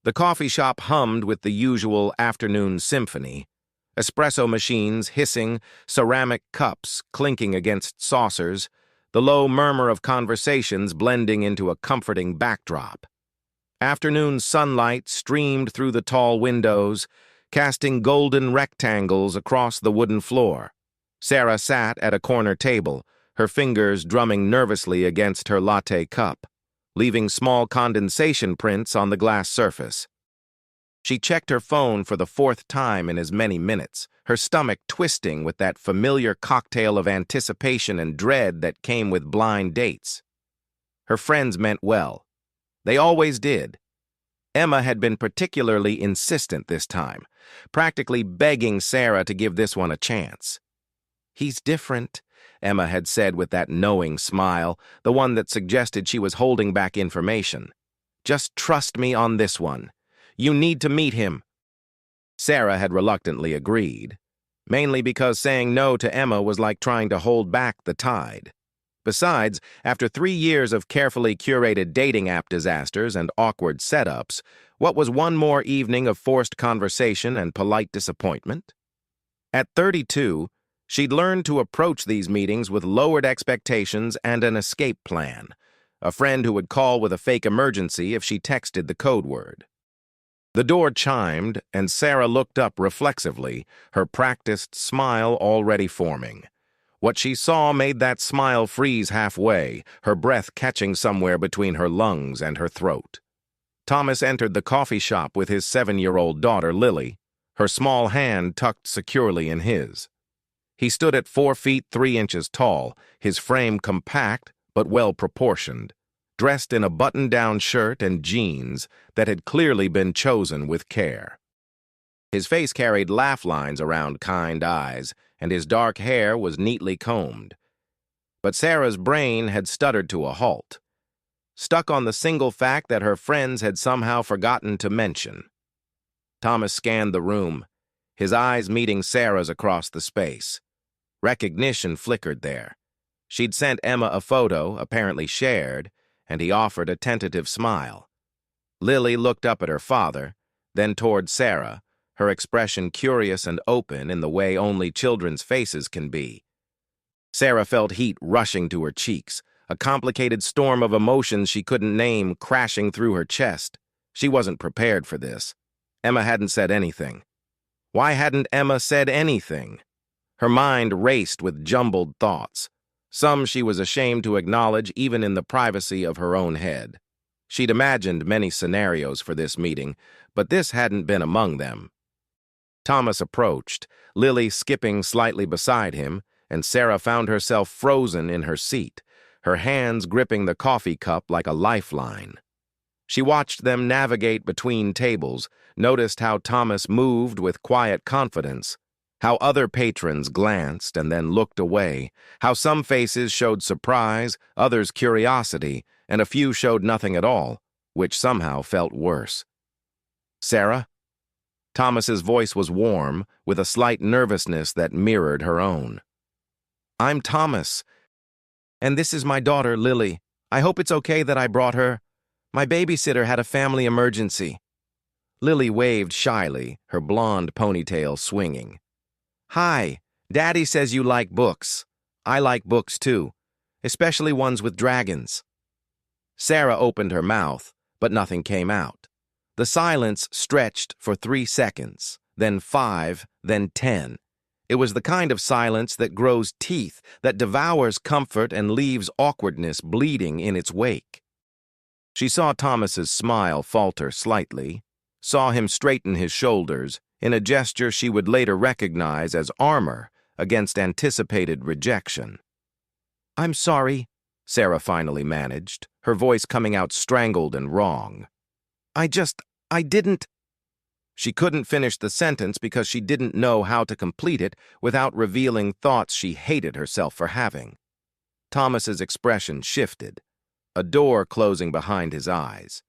The coffee shop hummed with the usual afternoon symphony. Espresso machines hissing, ceramic cups clinking against saucers, the low murmur of conversations blending into a comforting backdrop. Afternoon sunlight streamed through the tall windows, casting golden rectangles across the wooden floor. Sarah sat at a corner table, her fingers drumming nervously against her latte cup, leaving small condensation prints on the glass surface. She checked her phone for the fourth time in as many minutes, her stomach twisting with that familiar cocktail of anticipation and dread that came with blind dates. Her friends meant well. They always did. Emma had been particularly insistent this time, practically begging Sarah to give this one a chance. "He's different," Emma had said with that knowing smile, the one that suggested she was holding back information. "Just trust me on this one. You need to meet him." Sarah had reluctantly agreed, mainly because saying no to Emma was like trying to hold back the tide. Besides, after 3 years of carefully curated dating app disasters and awkward setups, what was one more evening of forced conversation and polite disappointment? At 32, she'd learned to approach these meetings with lowered expectations and an escape plan, a friend who would call with a fake emergency if she texted the code word. The door chimed, and Sarah looked up reflexively, her practiced smile already forming. What she saw made that smile freeze halfway, her breath catching somewhere between her lungs and her throat. Thomas entered the coffee shop with his 7-year-old daughter, Lily, her small hand tucked securely in his. He stood at 4 feet 3 inches tall, his frame compact but well-proportioned, dressed in a button-down shirt and jeans that had clearly been chosen with care. His face carried laugh lines around kind eyes, and his dark hair was neatly combed. But Sarah's brain had stuttered to a halt, stuck on the single fact that her friends had somehow forgotten to mention. Thomas scanned the room, his eyes meeting Sarah's across the space. Recognition flickered there. She'd sent Emma a photo, apparently shared, and he offered a tentative smile. Lily looked up at her father, then toward Sarah, her expression curious and open in the way only children's faces can be. Sarah felt heat rushing to her cheeks, a complicated storm of emotions she couldn't name crashing through her chest. She wasn't prepared for this. Emma hadn't said anything. Why hadn't Emma said anything? Her mind raced with jumbled thoughts. Some she was ashamed to acknowledge even in the privacy of her own head. She'd imagined many scenarios for this meeting, but this hadn't been among them. Thomas approached, Lily skipping slightly beside him, and Sarah found herself frozen in her seat, her hands gripping the coffee cup like a lifeline. She watched them navigate between tables, noticed how Thomas moved with quiet confidence, how other patrons glanced and then looked away, how some faces showed surprise, others curiosity, and a few showed nothing at all, which somehow felt worse. "Sarah?" Thomas's voice was warm, with a slight nervousness that mirrored her own. "I'm Thomas, and this is my daughter, Lily. I hope it's okay that I brought her. My babysitter had a family emergency." Lily waved shyly, her blonde ponytail swinging. "Hi, Daddy says you like books. I like books too, especially ones with dragons." Sarah opened her mouth, but nothing came out. The silence stretched for 3 seconds, then 5, then 10. It was the kind of silence that grows teeth, that devours comfort and leaves awkwardness bleeding in its wake. She saw Thomas's smile falter slightly, saw him straighten his shoulders in a gesture she would later recognize as armor against anticipated rejection. "I'm sorry," Sarah finally managed, her voice coming out strangled and wrong. I didn't." She couldn't finish the sentence because she didn't know how to complete it without revealing thoughts she hated herself for having. Thomas's expression shifted, a door closing behind his eyes.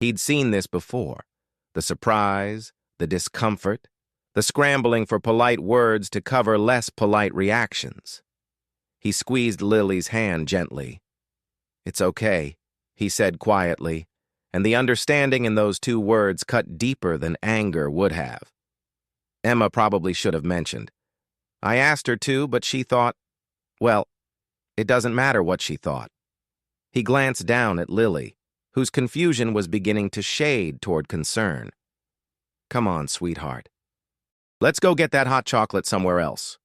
He'd seen this before, the surprise, the discomfort, the scrambling for polite words to cover less polite reactions. He squeezed Lily's hand gently. "It's okay," he said quietly, and the understanding in those two words cut deeper than anger would have. Emma probably should have mentioned. I asked her to, but she thought, well, it doesn't matter what she thought. He glanced down at Lily, whose confusion was beginning to shade toward concern. Come on, sweetheart. Let's go get that hot chocolate somewhere else.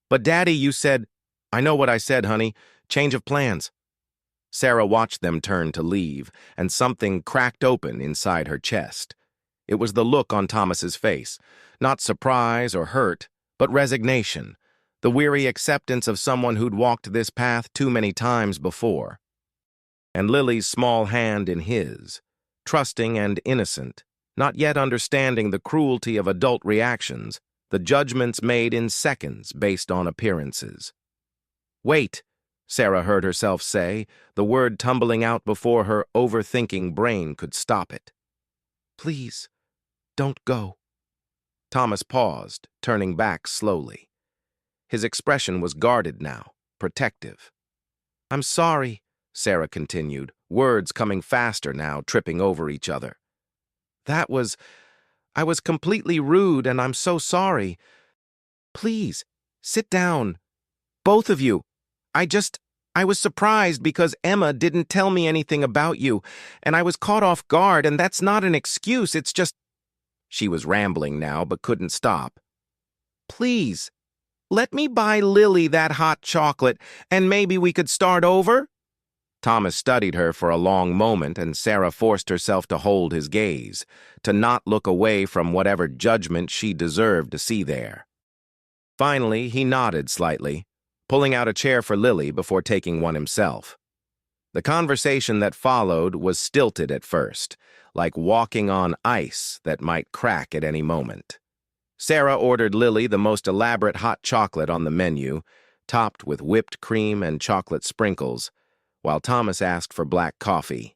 But Daddy, you said— I know what I said, honey. Change of plans. Sarah watched them turn to leave, and something cracked open inside her chest. It was the look on Thomas's face, not surprise or hurt, but resignation, the weary acceptance of someone who'd walked this path too many times before. And Lily's small hand in his, trusting and innocent, not yet understanding the cruelty of adult reactions, the judgments made in seconds based on appearances. Wait, Sarah heard herself say, the word tumbling out before her overthinking brain could stop it. Please, don't go. Thomas paused, turning back slowly. His expression was guarded now, protective. I'm sorry, Sarah continued, words coming faster now, tripping over each other. I was completely rude, and I'm so sorry. Please, sit down. Both of you. I was surprised because Emma didn't tell me anything about you, and I was caught off guard, and that's not an excuse, it's just— She was rambling now, but couldn't stop. Please, let me buy Lily that hot chocolate, and maybe we could start over? Thomas studied her for a long moment, and Sarah forced herself to hold his gaze, to not look away from whatever judgment she deserved to see there. Finally, he nodded slightly, pulling out a chair for Lily before taking one himself. The conversation that followed was stilted at first, like walking on ice that might crack at any moment. Sarah ordered Lily the most elaborate hot chocolate on the menu, topped with whipped cream and chocolate sprinkles, while Thomas asked for black coffee.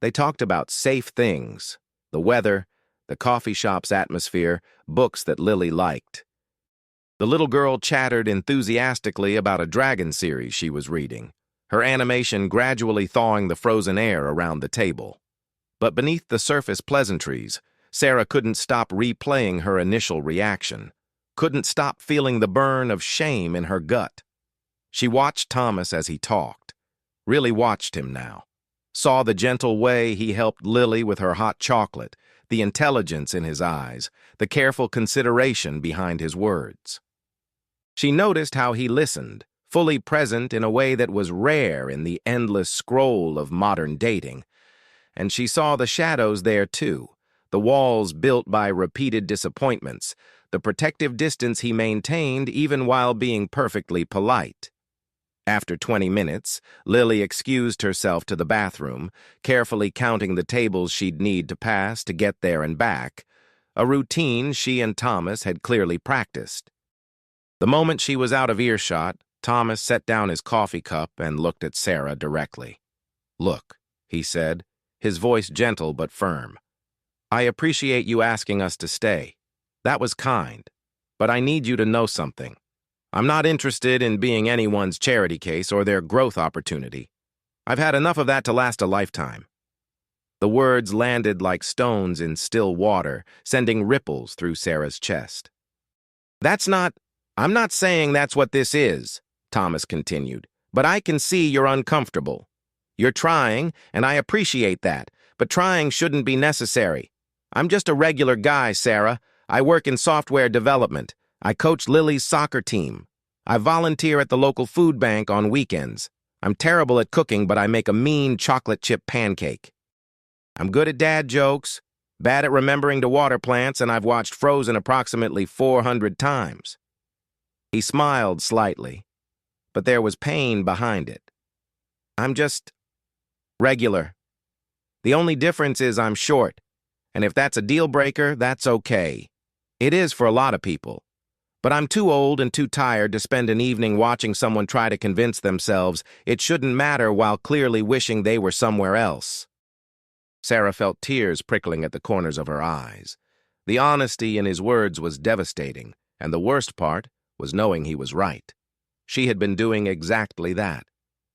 They talked about safe things, the weather, the coffee shop's atmosphere, books that Lily liked. The little girl chattered enthusiastically about a dragon series she was reading, her animation gradually thawing the frozen air around the table. But beneath the surface pleasantries, Sarah couldn't stop replaying her initial reaction, couldn't stop feeling the burn of shame in her gut. She watched Thomas as he talked, really watched him now, saw the gentle way he helped Lily with her hot chocolate, the intelligence in his eyes, the careful consideration behind his words. She noticed how he listened, fully present in a way that was rare in the endless scroll of modern dating. And she saw the shadows there too, the walls built by repeated disappointments, the protective distance he maintained even while being perfectly polite. After 20 minutes, Lily excused herself to the bathroom, carefully counting the tables she'd need to pass to get there and back, a routine she and Thomas had clearly practiced. The moment she was out of earshot, Thomas set down his coffee cup and looked at Sarah directly. Look, he said, his voice gentle but firm. I appreciate you asking us to stay. That was kind. But I need you to know something. I'm not interested in being anyone's charity case or their growth opportunity. I've had enough of that to last a lifetime. The words landed like stones in still water, sending ripples through Sarah's chest. I'm not saying that's what this is, Thomas continued, but I can see you're uncomfortable. You're trying, and I appreciate that, but trying shouldn't be necessary. I'm just a regular guy, Sarah. I work in software development. I coach Lily's soccer team. I volunteer at the local food bank on weekends. I'm terrible at cooking, but I make a mean chocolate chip pancake. I'm good at dad jokes, bad at remembering to water plants, and I've watched Frozen approximately 400 times. He smiled slightly, but there was pain behind it. I'm just regular. The only difference is I'm short, and if that's a deal breaker, that's okay. It is for a lot of people. But I'm too old and too tired to spend an evening watching someone try to convince themselves it shouldn't matter while clearly wishing they were somewhere else. Sarah felt tears prickling at the corners of her eyes. The honesty in his words was devastating, and the worst part was knowing he was right. She had been doing exactly that,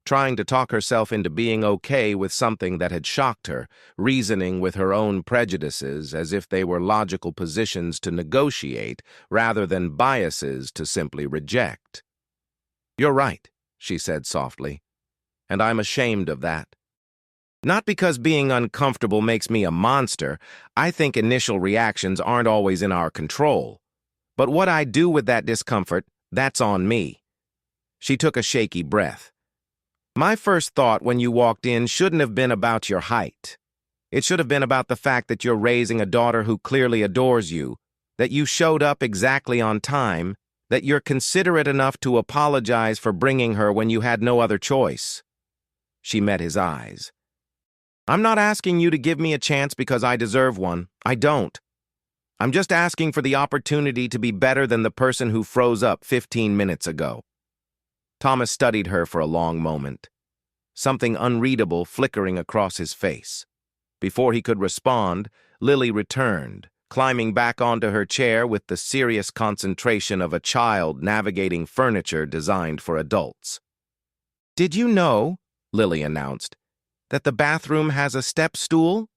trying to talk herself into being okay with something that had shocked her, reasoning with her own prejudices as if they were logical positions to negotiate rather than biases to simply reject. "You're right," she said softly, "and I'm ashamed of that. Not because being uncomfortable makes me a monster. I think initial reactions aren't always in our control. But what I do with that discomfort, that's on me." She took a shaky breath. "My first thought when you walked in shouldn't have been about your height. It should have been about the fact that you're raising a daughter who clearly adores you, that you showed up exactly on time, that you're considerate enough to apologize for bringing her when you had no other choice." She met his eyes. "I'm not asking you to give me a chance because I deserve one. I don't. I'm just asking for the opportunity to be better than the person who froze up 15 minutes ago." Thomas studied her for a long moment, something unreadable flickering across his face. Before he could respond, Lily returned, climbing back onto her chair with the serious concentration of a child navigating furniture designed for adults. "Did you know," Lily announced, "that the bathroom has a step stool?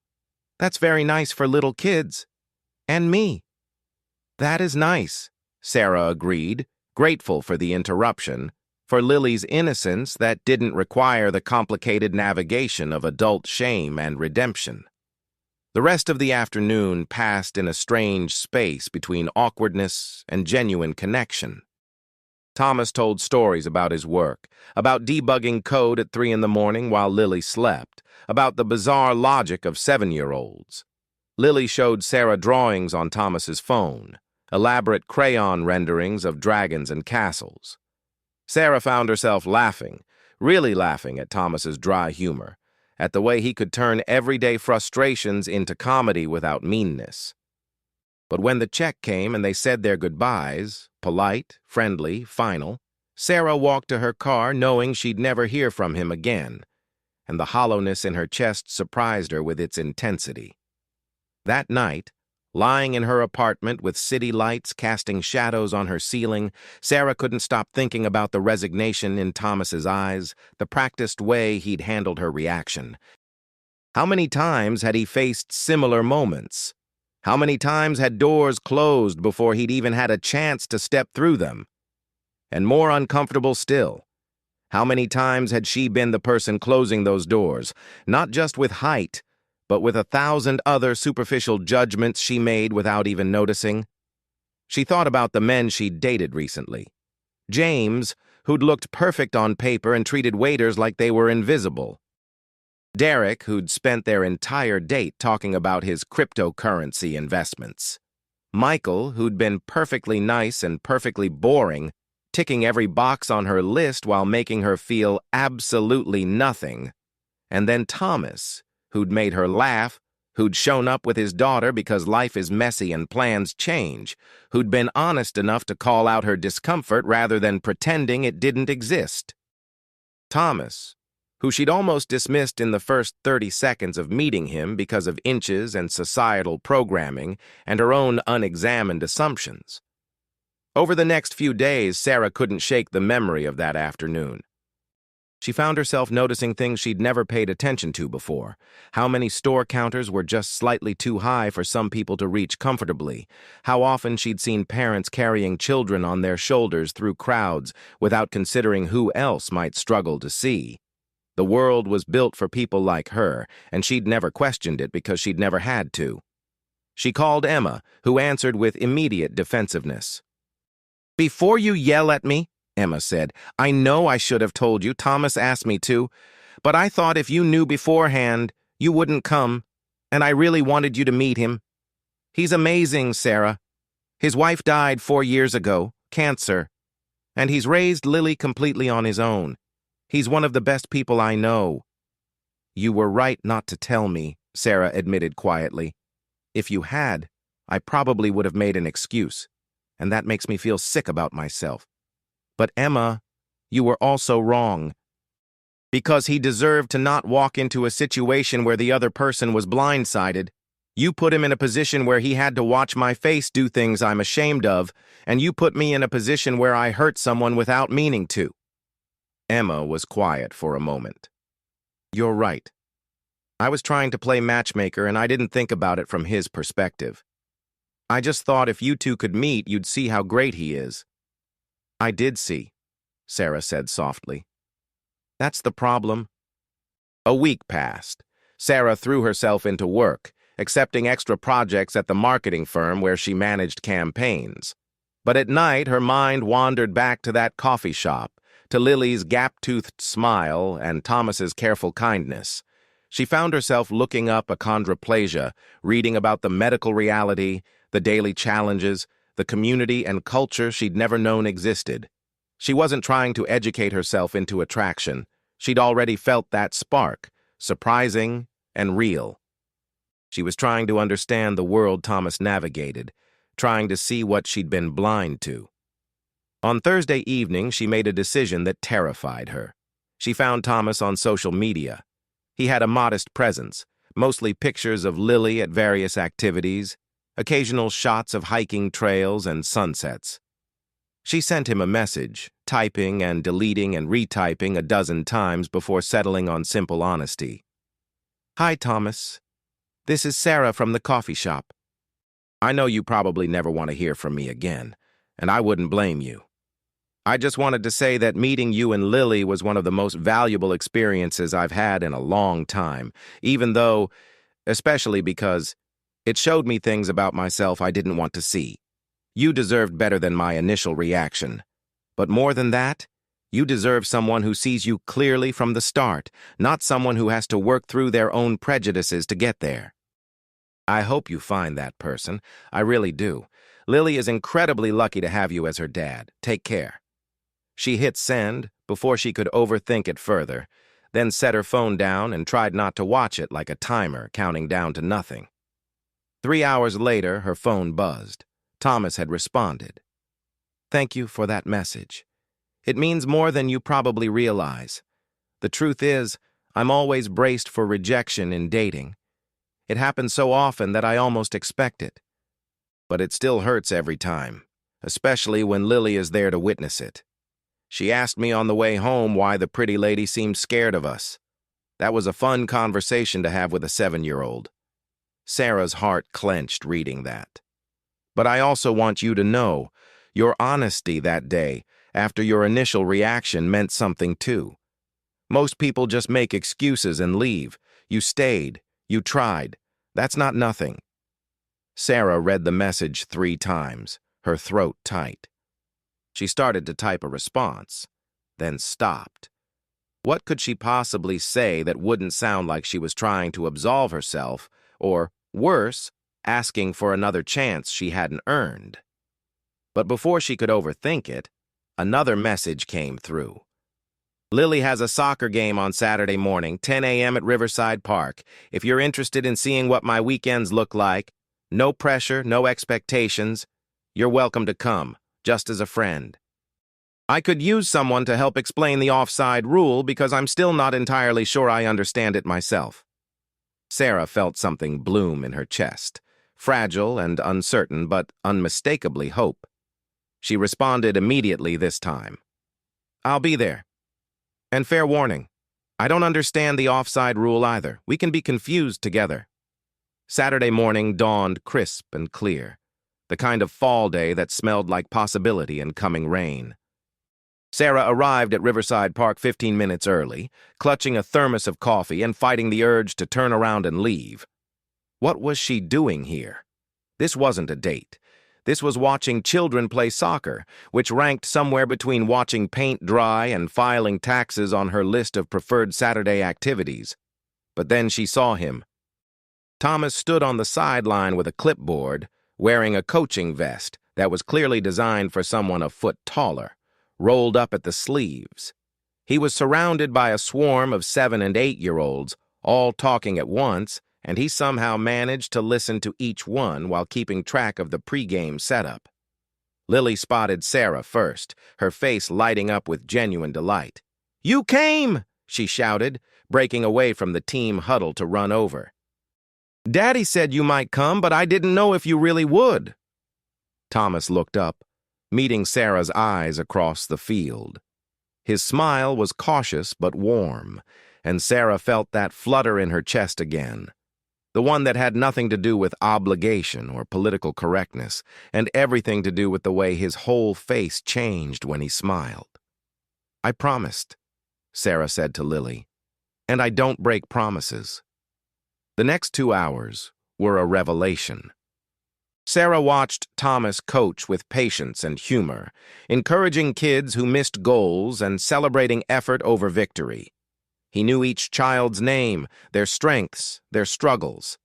That's very nice for little kids. And me." "That is nice," Sarah agreed, grateful for the interruption, for Lily's innocence that didn't require the complicated navigation of adult shame and redemption. The rest of the afternoon passed in a strange space between awkwardness and genuine connection. Thomas told stories about his work, about debugging code at 3 in the morning while Lily slept, about the bizarre logic of 7-year-olds. Lily showed Sarah drawings on Thomas's phone, elaborate crayon renderings of dragons and castles. Sarah found herself laughing, really laughing at Thomas's dry humor, at the way he could turn everyday frustrations into comedy without meanness. But when the check came and they said their goodbyes, polite, friendly, final, Sarah walked to her car knowing she'd never hear from him again, and the hollowness in her chest surprised her with its intensity. That night, lying in her apartment with city lights casting shadows on her ceiling, Sarah couldn't stop thinking about the resignation in Thomas's eyes, the practiced way he'd handled her reaction. How many times had he faced similar moments? How many times had doors closed before he'd even had a chance to step through them? And more uncomfortable still, how many times had she been the person closing those doors, not just with height, but with 1,000 other superficial judgments she made without even noticing? She thought about the men she'd dated recently. James, who'd looked perfect on paper and treated waiters like they were invisible. Derek, who'd spent their entire date talking about his cryptocurrency investments. Michael, who'd been perfectly nice and perfectly boring, ticking every box on her list while making her feel absolutely nothing. And then Thomas, who'd made her laugh, who'd shown up with his daughter because life is messy and plans change, who'd been honest enough to call out her discomfort rather than pretending it didn't exist. Thomas, who she'd almost dismissed in the first 30 seconds of meeting him because of inches and societal programming and her own unexamined assumptions. Over the next few days, Sarah couldn't shake the memory of that afternoon. She found herself noticing things she'd never paid attention to before. How many store counters were just slightly too high for some people to reach comfortably. How often she'd seen parents carrying children on their shoulders through crowds without considering who else might struggle to see. The world was built for people like her, and she'd never questioned it because she'd never had to. She called Emma, who answered with immediate defensiveness. "Before you yell at me," Emma said, "I know I should have told you. Thomas asked me to. But I thought if you knew beforehand, you wouldn't come, and I really wanted you to meet him. He's amazing, Sarah. His wife died 4 years ago, cancer, and he's raised Lily completely on his own. He's one of the best people I know." "You were right not to tell me," Sarah admitted quietly. "If you had, I probably would have made an excuse, and that makes me feel sick about myself. But Emma, you were also wrong. Because he deserved to not walk into a situation where the other person was blindsided. You put him in a position where he had to watch my face do things I'm ashamed of, and you put me in a position where I hurt someone without meaning to." Emma was quiet for a moment. You're right. I was trying to play matchmaker and I didn't think about it from his perspective. I just thought if you two could meet, you'd see how great he is. I did see, Sarah said softly. That's the problem. A week passed. Sarah threw herself into work, accepting extra projects at the marketing firm where she managed campaigns. But at night, her mind wandered back to that coffee shop, to Lily's gap-toothed smile and Thomas's careful kindness. She found herself looking up achondroplasia, reading about the medical reality, the daily challenges, the community and culture she'd never known existed. She wasn't trying to educate herself into attraction. She'd already felt that spark, surprising and real. She was trying to understand the world Thomas navigated, trying to see what she'd been blind to. On Thursday evening, she made a decision that terrified her. She found Thomas on social media. He had a modest presence, mostly pictures of Lily at various activities, occasional shots of hiking trails and sunsets. She sent him a message, typing and deleting and retyping a dozen times before settling on simple honesty. Hi, Thomas. This is Sarah from the coffee shop. I know you probably never want to hear from me again, and I wouldn't blame you. I just wanted to say that meeting you and Lily was one of the most valuable experiences I've had in a long time, especially because it showed me things about myself I didn't want to see. You deserved better than my initial reaction. But more than that, you deserve someone who sees you clearly from the start, not someone who has to work through their own prejudices to get there. I hope you find that person. I really do. Lily is incredibly lucky to have you as her dad. Take care. She hit send before she could overthink it further, then set her phone down and tried not to watch it like a timer counting down to nothing. 3 hours later, her phone buzzed. Thomas had responded. Thank you for that message. It means more than you probably realize. The truth is, I'm always braced for rejection in dating. It happens so often that I almost expect it. But it still hurts every time, especially when Lily is there to witness it. She asked me on the way home why the pretty lady seemed scared of us. That was a fun conversation to have with a 7-year-old. Sarah's heart clenched reading that. But I also want you to know, your honesty that day, after your initial reaction, meant something too. Most people just make excuses and leave. You stayed. You tried. That's not nothing. Sarah read the message 3 times, her throat tight. She started to type a response, then stopped. What could she possibly say that wouldn't sound like she was trying to absolve herself, or, worse, asking for another chance she hadn't earned? But before she could overthink it, another message came through. Lily has a soccer game on Saturday morning, 10 a.m. at Riverside Park. If you're interested in seeing what my weekends look like, no pressure, no expectations, you're welcome to come. Just as a friend. I could use someone to help explain the offside rule because I'm still not entirely sure I understand it myself. Sarah felt something bloom in her chest, fragile and uncertain, but unmistakably hope. She responded immediately this time. I'll be there. And fair warning, I don't understand the offside rule either. We can be confused together. Saturday morning dawned crisp and clear. The kind of fall day that smelled like possibility and coming rain. Sarah arrived at Riverside Park 15 minutes early, clutching a thermos of coffee and fighting the urge to turn around and leave. What was she doing here? This wasn't a date. This was watching children play soccer, which ranked somewhere between watching paint dry and filing taxes on her list of preferred Saturday activities. But then she saw him. Thomas stood on the sideline with a clipboard, wearing a coaching vest that was clearly designed for someone a foot taller, rolled up at the sleeves. He was surrounded by a swarm of 7- and 8-year-olds, all talking at once, and he somehow managed to listen to each one while keeping track of the pregame setup. Lily spotted Sarah first, her face lighting up with genuine delight. "You came!" she shouted, breaking away from the team huddle to run over. "Daddy said you might come, but I didn't know if you really would." Thomas looked up, meeting Sarah's eyes across the field. His smile was cautious but warm, and Sarah felt that flutter in her chest again. The one that had nothing to do with obligation or political correctness, and everything to do with the way his whole face changed when he smiled. "I promised," Sarah said to Lily, "and I don't break promises." The next 2 hours were a revelation. Sarah watched Thomas coach with patience and humor, encouraging kids who missed goals and celebrating effort over victory. He knew each child's name, their strengths, their struggles.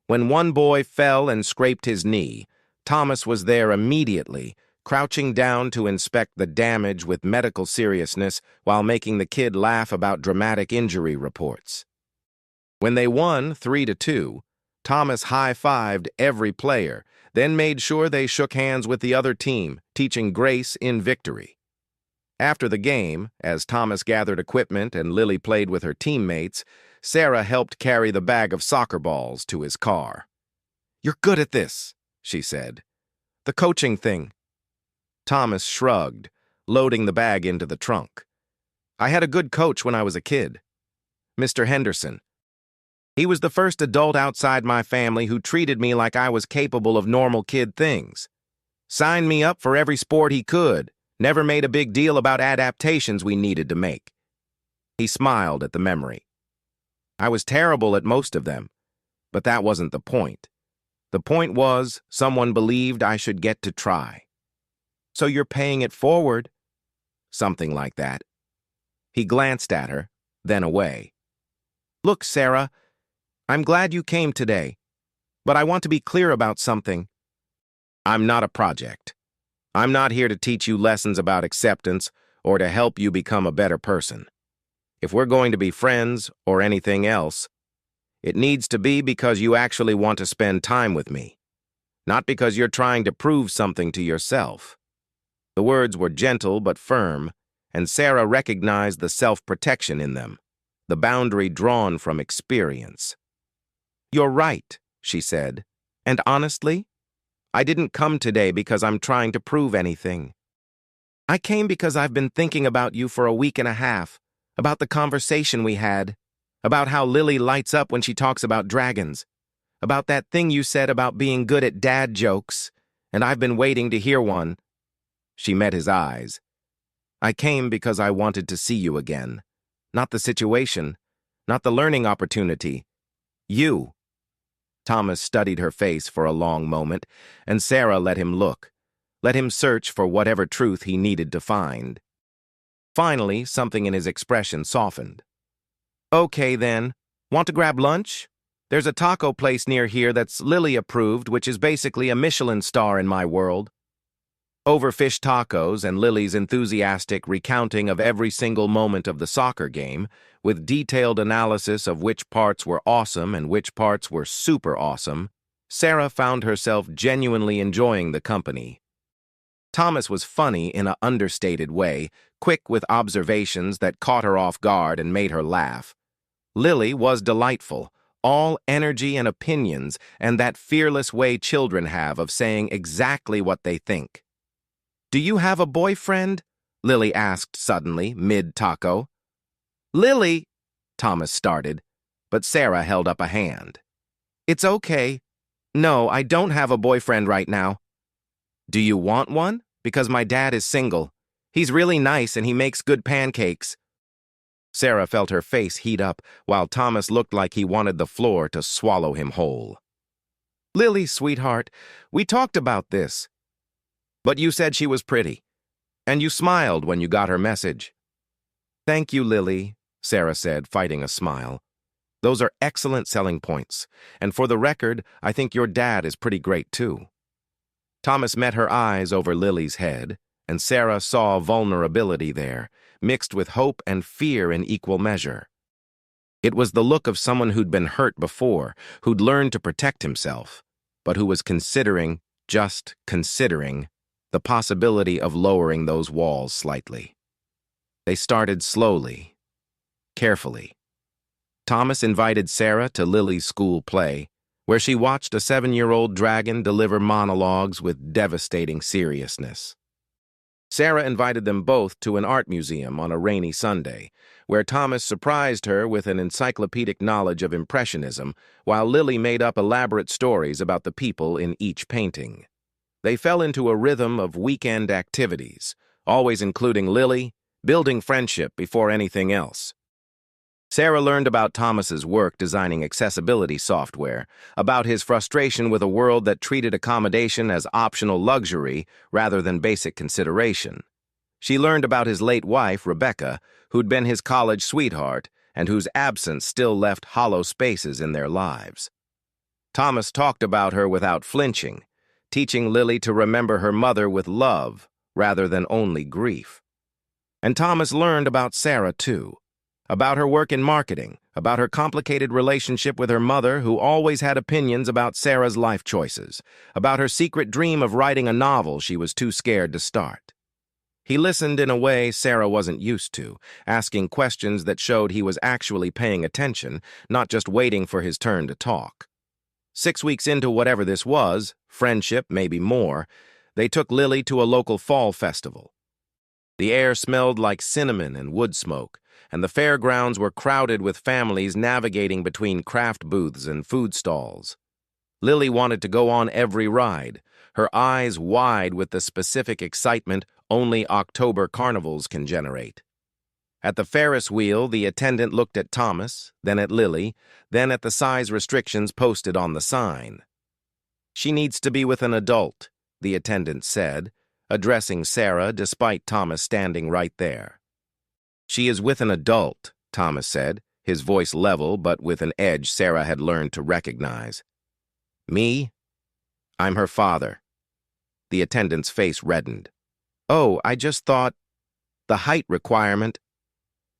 When one boy fell and scraped his knee, Thomas was there immediately, crouching down to inspect the damage with medical seriousness while making the kid laugh about dramatic injury reports. When they won 3-2, Thomas high-fived every player, then made sure they shook hands with the other team, teaching grace in victory. After the game, as Thomas gathered equipment and Lily played with her teammates, Sarah helped carry the bag of soccer balls to his car. "You're good at this," she said. "The coaching thing." Thomas shrugged, loading the bag into the trunk. "I had a good coach when I was a kid. Mr. Henderson. He was the first adult outside my family who treated me like I was capable of normal kid things. Signed me up for every sport he could, never made a big deal about adaptations we needed to make." He smiled at the memory. "I was terrible at most of them, but that wasn't the point. The point was someone believed I should get to try." "So you're paying it forward?" "Something like that." He glanced at her, then away. "Look, Sarah, I'm glad you came today, but I want to be clear about something. I'm not a project. I'm not here to teach you lessons about acceptance or to help you become a better person. If we're going to be friends or anything else, it needs to be because you actually want to spend time with me, not because you're trying to prove something to yourself." The words were gentle but firm, and Sarah recognized the self-protection in them, the boundary drawn from experience. "You're right," she said, "and honestly, I didn't come today because I'm trying to prove anything. I came because I've been thinking about you for a week and a half, about the conversation we had, about how Lily lights up when she talks about dragons, about that thing you said about being good at dad jokes, and I've been waiting to hear one." She met his eyes. "I came because I wanted to see you again. Not the situation, not the learning opportunity. You." Thomas studied her face for a long moment, and Sarah let him look, let him search for whatever truth he needed to find. Finally, something in his expression softened. "Okay, then. Want to grab lunch? There's a taco place near here that's Lily approved, which is basically a Michelin star in my world." Over fish tacos and Lily's enthusiastic recounting of every single moment of the soccer game, with detailed analysis of which parts were awesome and which parts were super awesome, Sarah found herself genuinely enjoying the company. Thomas was funny in an understated way, quick with observations that caught her off guard and made her laugh. Lily was delightful, all energy and opinions, and that fearless way children have of saying exactly what they think. "Do you have a boyfriend?" Lily asked suddenly, mid-taco. "Lily," Thomas started, but Sarah held up a hand. "It's okay. No, I don't have a boyfriend right now." "Do you want one? Because my dad is single. He's really nice and he makes good pancakes." Sarah felt her face heat up, while Thomas looked like he wanted the floor to swallow him whole. "Lily, sweetheart, we talked about this. But you said she was pretty, and you smiled when you got her message." "Thank you, Lily," Sarah said, fighting a smile. "Those are excellent selling points, and for the record, I think your dad is pretty great too." Thomas met her eyes over Lily's head, and Sarah saw vulnerability there, mixed with hope and fear in equal measure. It was the look of someone who'd been hurt before, who'd learned to protect himself, but who was considering, just considering, the possibility of lowering those walls slightly. They started slowly, carefully. Thomas invited Sarah to Lily's school play, where she watched a 7-year-old dragon deliver monologues with devastating seriousness. Sarah invited them both to an art museum on a rainy Sunday, where Thomas surprised her with an encyclopedic knowledge of Impressionism, while Lily made up elaborate stories about the people in each painting. They fell into a rhythm of weekend activities, always including Lily, building friendship before anything else. Sarah learned about Thomas's work designing accessibility software, about his frustration with a world that treated accommodation as optional luxury rather than basic consideration. She learned about his late wife, Rebecca, who'd been his college sweetheart and whose absence still left hollow spaces in their lives. Thomas talked about her without flinching, teaching Lily to remember her mother with love rather than only grief. And Thomas learned about Sarah, too. About her work in marketing, about her complicated relationship with her mother who always had opinions about Sarah's life choices, about her secret dream of writing a novel she was too scared to start. He listened in a way Sarah wasn't used to, asking questions that showed he was actually paying attention, not just waiting for his turn to talk. 6 weeks into whatever this was, friendship, maybe more, they took Lily to a local fall festival. The air smelled like cinnamon and wood smoke, and the fairgrounds were crowded with families navigating between craft booths and food stalls. Lily wanted to go on every ride, her eyes wide with the specific excitement only October carnivals can generate. At the Ferris wheel, the attendant looked at Thomas, then at Lily, then at the size restrictions posted on the sign. "She needs to be with an adult," the attendant said, addressing Sarah despite Thomas standing right there. "She is with an adult," Thomas said, his voice level but with an edge Sarah had learned to recognize. "Me? I'm her father." The attendant's face reddened. "Oh, I just thought the height requirement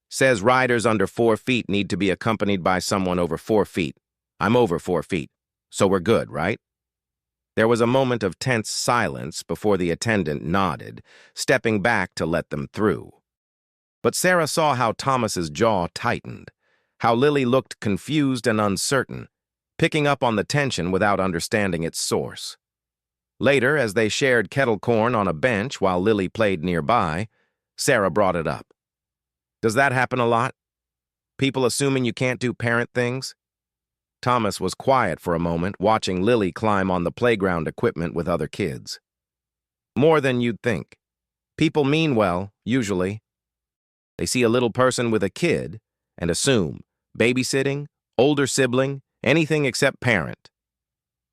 says riders under 4 feet need to be accompanied by someone over 4 feet. I'm over 4 feet, so we're good, right?" There was a moment of tense silence before the attendant nodded, stepping back to let them through. But Sarah saw how Thomas's jaw tightened, how Lily looked confused and uncertain, picking up on the tension without understanding its source. Later, as they shared kettle corn on a bench while Lily played nearby, Sarah brought it up. "Does that happen a lot? People assuming you can't do parent things?" Thomas was quiet for a moment, watching Lily climb on the playground equipment with other kids. "More than you'd think. People mean well, usually. They see a little person with a kid and assume babysitting, older sibling, anything except parent.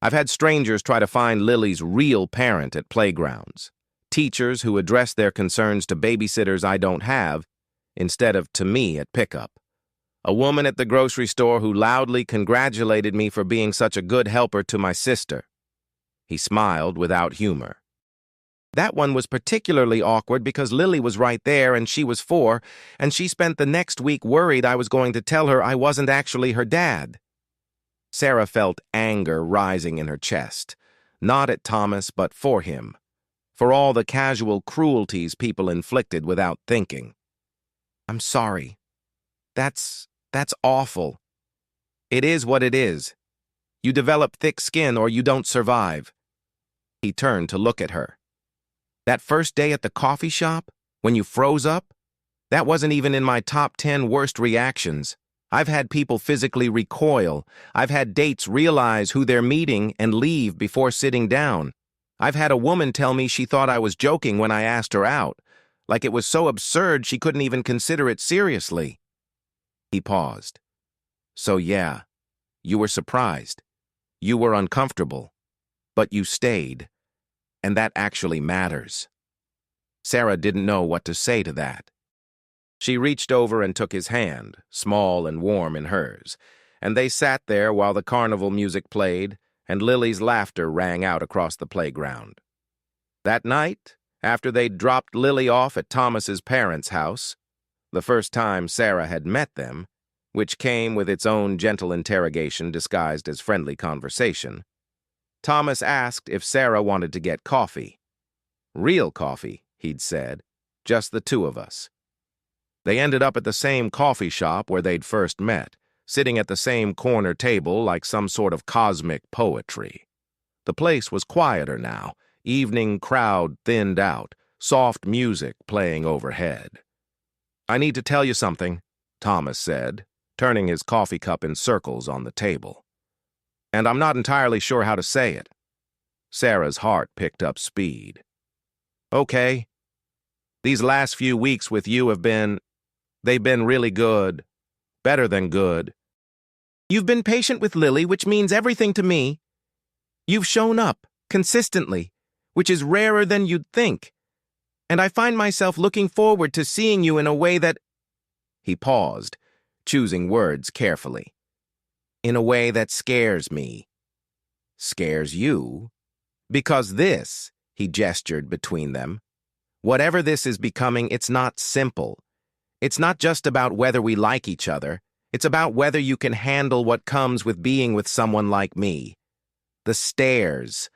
I've had strangers try to find Lily's real parent at playgrounds, teachers who address their concerns to babysitters I don't have instead of to me at pickup. A woman at the grocery store who loudly congratulated me for being such a good helper to my sister." He smiled without humor. "That one was particularly awkward because Lily was right there and she was 4, and she spent the next week worried I was going to tell her I wasn't actually her dad." Sarah felt anger rising in her chest, not at Thomas but for him, for all the casual cruelties people inflicted without thinking. "I'm sorry. That's awful. It is what it is. You develop thick skin or you don't survive." He turned to look at her. "That first day at the coffee shop, when you froze up, that wasn't even in my top 10 worst reactions. I've had people physically recoil. I've had dates realize who they're meeting and leave before sitting down. I've had a woman tell me she thought I was joking when I asked her out, like it was so absurd she couldn't even consider it seriously." He paused. "So yeah, you were surprised. You were uncomfortable. But you stayed. And that actually matters." Sarah didn't know what to say to that. She reached over and took his hand, small and warm in hers, and they sat there while the carnival music played and Lily's laughter rang out across the playground. That night, after they'd dropped Lily off at Thomas's parents' house, the first time Sarah had met them, which came with its own gentle interrogation disguised as friendly conversation, Thomas asked if Sarah wanted to get coffee. "Real coffee," he'd said, "just the two of us." They ended up at the same coffee shop where they'd first met, sitting at the same corner table like some sort of cosmic poetry. The place was quieter now, evening crowd thinned out, soft music playing overhead. "I need to tell you something," Thomas said, turning his coffee cup in circles on the table. "And I'm not entirely sure how to say it." Sarah's heart picked up speed. "Okay. These last few weeks with you they've been really good. Better than good. You've been patient with Lily, which means everything to me. You've shown up, consistently, which is rarer than you'd think. And I find myself looking forward to seeing you in a way that—" He paused, choosing words carefully. "In a way that scares me." "Scares you? Because this," he gestured between them, "whatever this is becoming, it's not simple. It's not just about whether we like each other. It's about whether you can handle what comes with being with someone like me. The stares,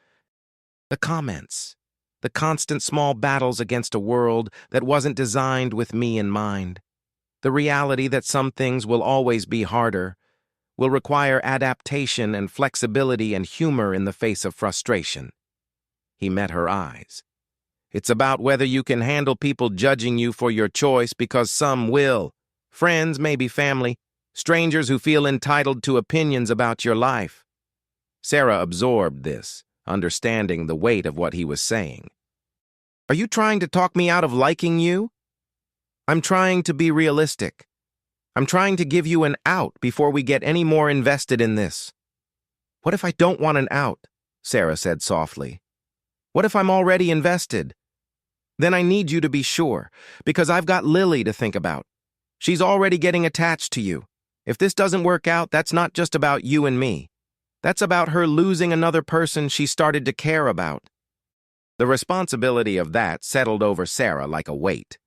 the comments, the constant small battles against a world that wasn't designed with me in mind. The reality that some things will always be harder, will require adaptation and flexibility and humor in the face of frustration." He met her eyes. "It's about whether you can handle people judging you for your choice, because some will. Friends, maybe family, strangers who feel entitled to opinions about your life." Sarah absorbed this, understanding the weight of what he was saying. "Are you trying to talk me out of liking you?" "I'm trying to be realistic. I'm trying to give you an out before we get any more invested in this." "What if I don't want an out?" Sarah said softly. "What if I'm already invested? Then I need you to be sure, because I've got Lily to think about. She's already getting attached to you. If this doesn't work out, that's not just about you and me. That's about her losing another person she started to care about." The responsibility of that settled over Sarah like a weight.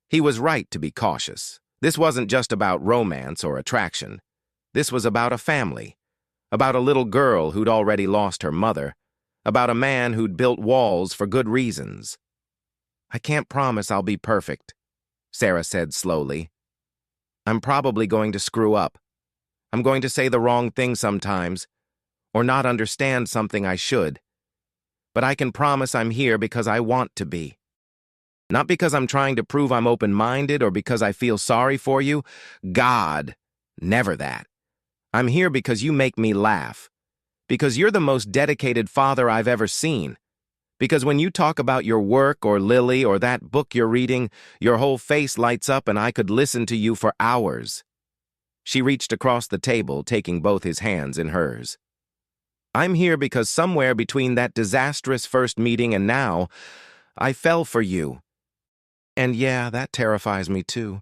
He was right to be cautious. This wasn't just about romance or attraction. This was about a family, about a little girl who'd already lost her mother, about a man who'd built walls for good reasons. "I can't promise I'll be perfect," Sarah said slowly. "I'm probably going to screw up. I'm going to say the wrong thing sometimes, or not understand something I should. But I can promise I'm here because I want to be. Not because I'm trying to prove I'm open-minded or because I feel sorry for you. God, never that. I'm here because you make me laugh. Because you're the most dedicated father I've ever seen. Because when you talk about your work or Lily or that book you're reading, your whole face lights up and I could listen to you for hours." She reached across the table, taking both his hands in hers. "I'm here because somewhere between that disastrous first meeting and now, I fell for you. And yeah, that terrifies me too.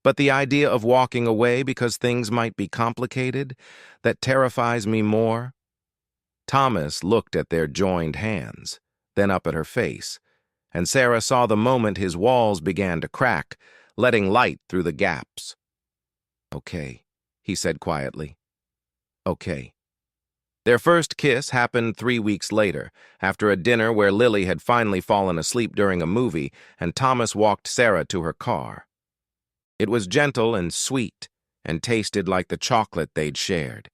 But the idea of walking away because things might be complicated, that terrifies me more." Thomas looked at their joined hands, then up at her face, and Sarah saw the moment his walls began to crack, letting light through the gaps. "Okay," he said quietly. "Okay." Their first kiss happened 3 weeks later, after a dinner where Lily had finally fallen asleep during a movie and Thomas walked Sarah to her car. It was gentle and sweet and tasted like the chocolate they'd shared.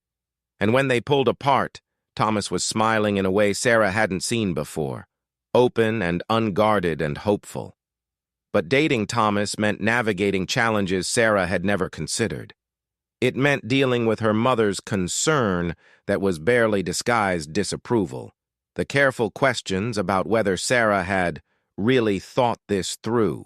And when they pulled apart, Thomas was smiling in a way Sarah hadn't seen before, open and unguarded and hopeful. But dating Thomas meant navigating challenges Sarah had never considered. It meant dealing with her mother's concern that was barely disguised disapproval, the careful questions about whether Sarah had really thought this through.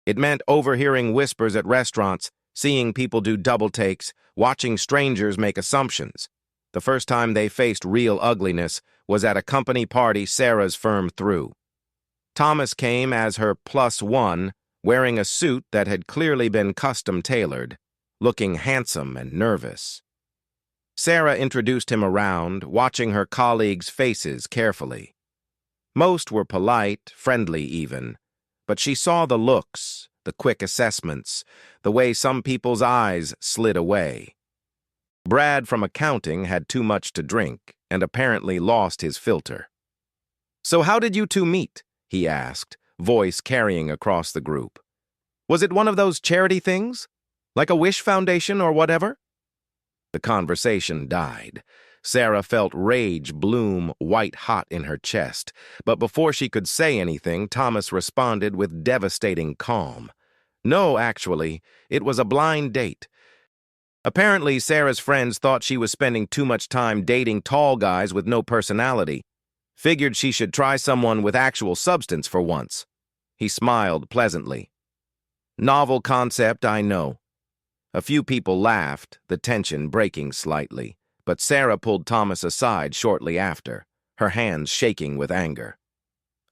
It meant overhearing whispers at restaurants, seeing people do double takes, watching strangers make assumptions. The first time they faced real ugliness was at a company party Sarah's firm threw. Thomas came as her +1, wearing a suit that had clearly been custom-tailored, looking handsome and nervous. Sarah introduced him around, watching her colleagues' faces carefully. Most were polite, friendly even, but she saw the looks, the quick assessments, the way some people's eyes slid away. Brad from accounting had too much to drink and apparently lost his filter. "So how did you two meet?" he asked, voice carrying across the group. "Was it one of those charity things? Like a Wish Foundation or whatever?" The conversation died. Sarah felt rage bloom white-hot in her chest, but before she could say anything, Thomas responded with devastating calm. No, actually, it was a blind date. Apparently, Sarah's friends thought she was spending too much time dating tall guys with no personality. Figured she should try someone with actual substance for once. He smiled pleasantly. Novel concept, I know. A few people laughed, the tension breaking slightly, but Sarah pulled Thomas aside shortly after, her hands shaking with anger.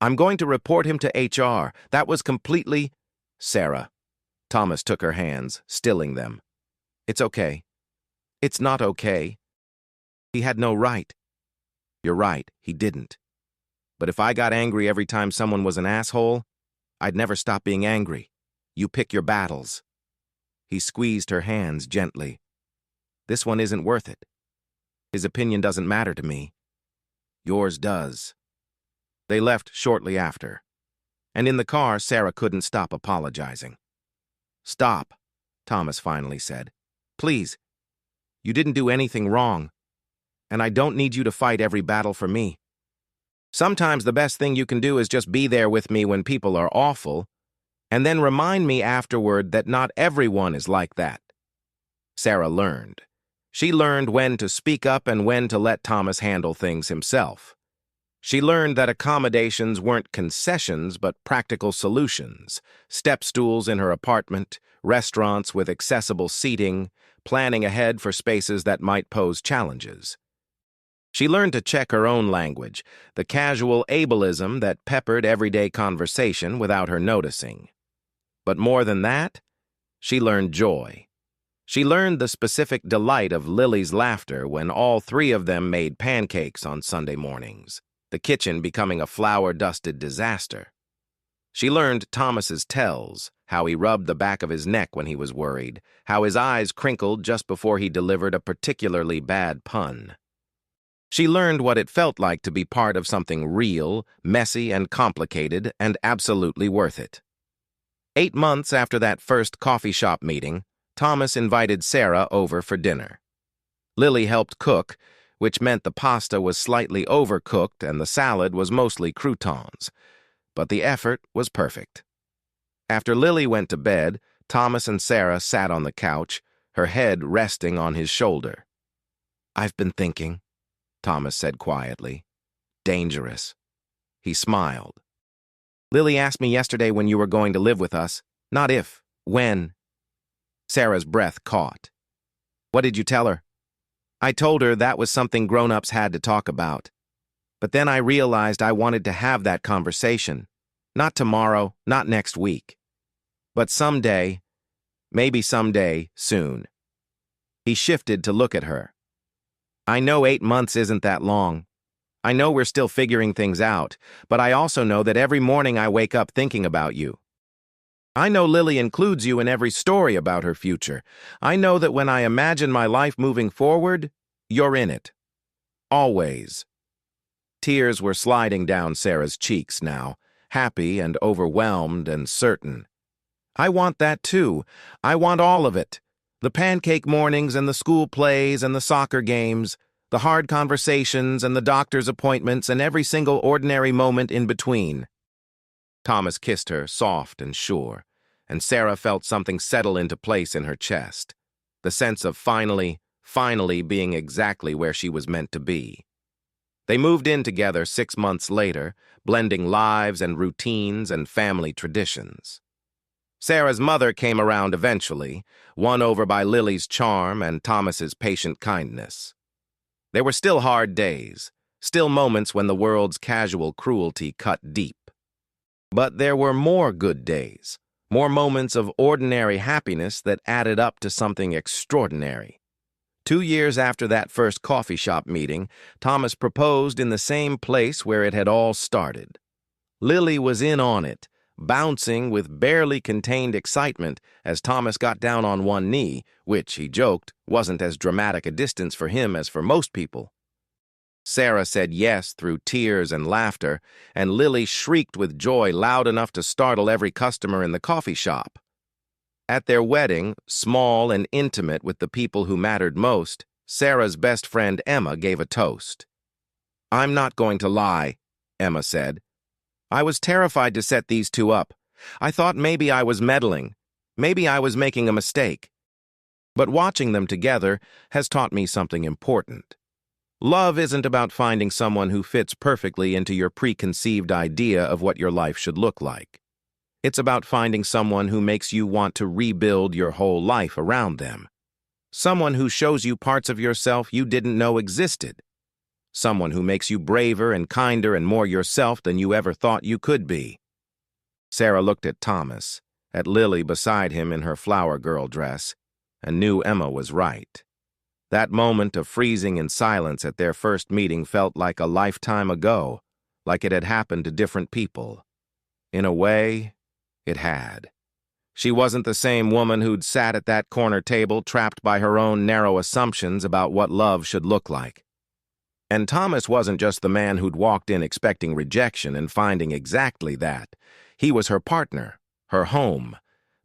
I'm going to report him to HR. That was completely... Sarah. Thomas took her hands, stilling them. It's okay. It's not okay. He had no right. You're right, he didn't. But if I got angry every time someone was an asshole, I'd never stop being angry. You pick your battles. He squeezed her hands gently. This one isn't worth it. His opinion doesn't matter to me. Yours does. They left shortly after. And in the car, Sarah couldn't stop apologizing. Stop, Thomas finally said. Please. You didn't do anything wrong. And I don't need you to fight every battle for me. Sometimes the best thing you can do is just be there with me when people are awful, and then remind me afterward that not everyone is like that. Sarah learned. She learned when to speak up and when to let Thomas handle things himself. She learned that accommodations weren't concessions but practical solutions, step stools in her apartment, restaurants with accessible seating, planning ahead for spaces that might pose challenges. She learned to check her own language, the casual ableism that peppered everyday conversation without her noticing. But more than that, she learned joy. She learned the specific delight of Lily's laughter when all three of them made pancakes on Sunday mornings, the kitchen becoming a flour-dusted disaster. She learned Thomas's tells, how he rubbed the back of his neck when he was worried, how his eyes crinkled just before he delivered a particularly bad pun. She learned what it felt like to be part of something real, messy, and complicated, and absolutely worth it. 8 months after that first coffee shop meeting, Thomas invited Sarah over for dinner. Lily helped cook, which meant the pasta was slightly overcooked and the salad was mostly croutons. But the effort was perfect. After Lily went to bed, Thomas and Sarah sat on the couch, her head resting on his shoulder. I've been thinking, Thomas said quietly. Dangerous. He smiled. Lily asked me yesterday when you were going to live with us. Not if, when. Sarah's breath caught. What did you tell her? I told her that was something grown-ups had to talk about. But then I realized I wanted to have that conversation. Not tomorrow, not next week. But someday, maybe someday, soon. He shifted to look at her. I know 8 months isn't that long. I know we're still figuring things out, but I also know that every morning I wake up thinking about you. I know Lily includes you in every story about her future. I know that when I imagine my life moving forward, you're in it. Always. Tears were sliding down Sarah's cheeks now, happy and overwhelmed and certain. I want that too. I want all of it. The pancake mornings and the school plays and the soccer games, the hard conversations and the doctor's appointments and every single ordinary moment in between. Thomas kissed her, soft and sure, and Sarah felt something settle into place in her chest, the sense of finally being exactly where she was meant to be. They moved in together 6 months later, blending lives and routines and family traditions. Sarah's mother came around eventually, won over by Lily's charm and Thomas's patient kindness. There were still hard days, still moments when the world's casual cruelty cut deep. But there were more good days, more moments of ordinary happiness that added up to something extraordinary. 2 years after that first coffee shop meeting, Thomas proposed in the same place where it had all started. Lily was in on it, bouncing with barely contained excitement as Thomas got down on one knee, which, he joked, wasn't as dramatic a distance for him as for most people. Sarah said yes through tears and laughter, and Lily shrieked with joy loud enough to startle every customer in the coffee shop. At their wedding, small and intimate with the people who mattered most, Sarah's best friend Emma gave a toast. "I'm not going to lie," Emma said. "I was terrified to set these two up. I thought maybe I was meddling. Maybe I was making a mistake. But watching them together has taught me something important. Love isn't about finding someone who fits perfectly into your preconceived idea of what your life should look like. It's about finding someone who makes you want to rebuild your whole life around them. Someone who shows you parts of yourself you didn't know existed. Someone who makes you braver and kinder and more yourself than you ever thought you could be." Sarah looked at Thomas, at Lily beside him in her flower girl dress, and knew Emma was right. That moment of freezing in silence at their first meeting felt like a lifetime ago, like it had happened to different people. In a way, it had. She wasn't the same woman who'd sat at that corner table trapped by her own narrow assumptions about what love should look like. And Thomas wasn't just the man who'd walked in expecting rejection and finding exactly that. He was her partner, her home,